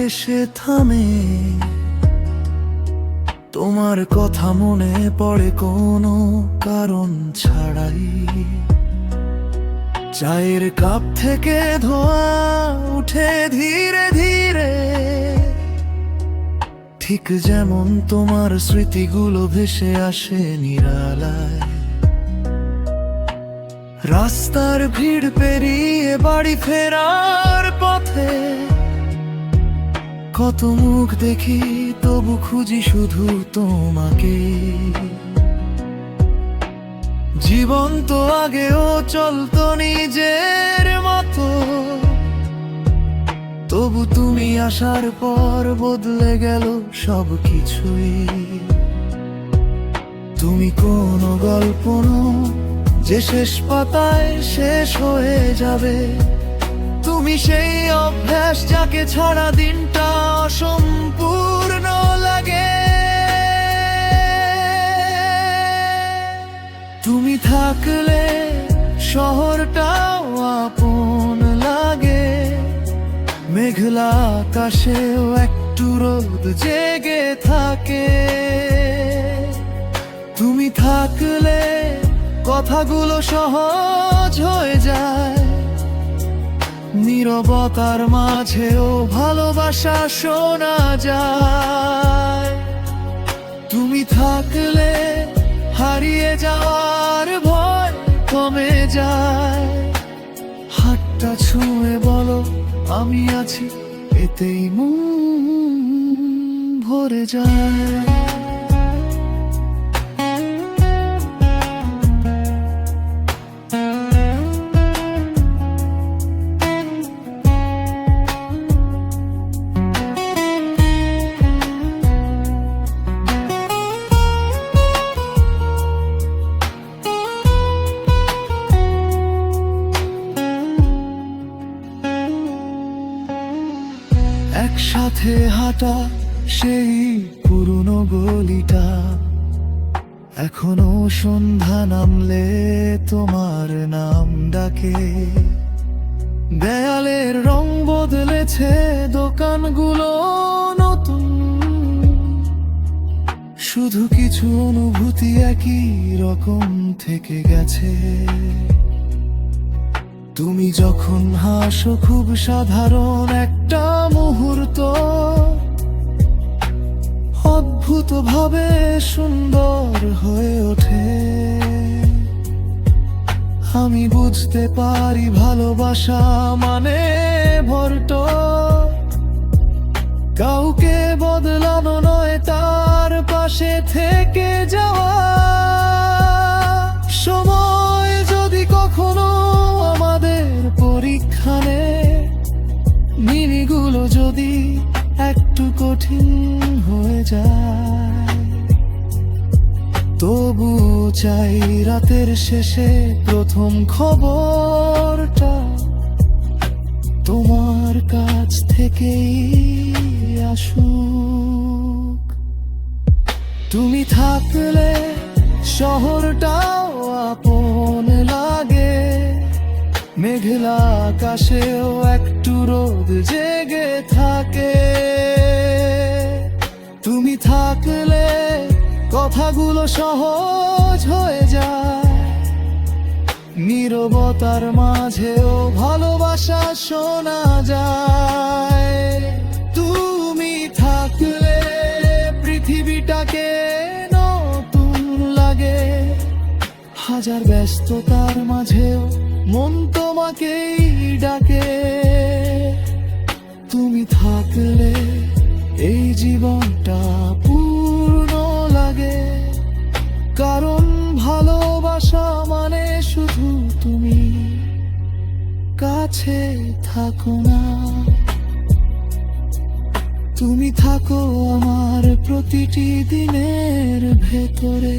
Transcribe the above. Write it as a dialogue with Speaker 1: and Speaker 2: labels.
Speaker 1: এসে থামে, তোমার কথা মনে পড়ে কোনো কারণ ছাড়াই। চায়ের কাপ থেকে ধোঁয়া উঠে ধীরে ধীরে, ঠিক যেমন তোমার স্মৃতিগুলো ভেসে আসে নিরালায়। রাস্তার ভিড় পেরিয়ে বাড়ি ফেরার পথে কত মুখ দেখি, তবু খুঁজি শুধু তোমাকে। জীবন তো আগেও চলতো নিজের মতো, তবু তুমি আসার পর বদলে গেল সব কিছুই। তুমি কোনো গল্প নও যে শেষ পাতায় শেষ হয়ে যাবে, তুমি সেই অভ্যাস যাকে ছাড়া দিনটা অসম্পূর্ণ লাগে। তুমি থাকলে শহরটাও আপন লাগে, মেঘলা আকাশেও একটু রোদ জেগে থাকে। তুমি থাকলে কথাগুলো সহজ হয়ে যায়, নীরবতার মাঝেও ভালোবাসা শোনা যায়। তুমি থাকলে হারিয়ে যাওয়ার ভয় কমে যায়। হাতটা ছুঁয়ে বলো আমি আছি, এতেই মন ভরে যায়। একসাথে হাঁটা সেই পুরনো গলিটা, এখনো সন্ধ্যা নামলে তোমার নাম ডাকে। দেয়ালের রং বদলেছে, দোকানগুলো নতুন, শুধু কিছু অনুভূতি একই রকম থেকে গেছে। তুমি যখন হাসো খুব সাধারণ একটা মুহূর্ত, অদ্ভুত ভাবে সুন্দর হয়ে ওঠে। আমি বুঝতে পারি ভালোবাসা মানে ভরট, কাউকে বদলানো নয়, তার পাশে থেকে যাওয়া। সময় যদি কখনো আমাদের পরীক্ষা নেয়, মিনিটগুলো যদি একটু কঠিন হয়ে যায়, তবু চাই রাতের শেষে প্রথম খবরটা তোমার কাছ থেকেই আসুক। তুমি থাকলে শহরটাও আপন লাগে, মেঘলা আকাশেও একটু রোদ জেগে থাকে। তুমি থাকলে কথাগুলো সহজ হয়ে যায়, নীরবতার মাঝেও ভালোবাসা শোনা যায়। তুমি থাকলে পৃথিবীটাকে নতুন লাগে, হাজার ব্যস্ততার মাঝেও মন তোমাকেই ডাকে। তুমি থাকলে এই জীবনটা পূর্ণ লাগে, কারণ ভালোবাসা মানে শুধু তুমি কাছে থাকো না, তুমি থাকো আমার প্রতিটি দিনের ভেতরে।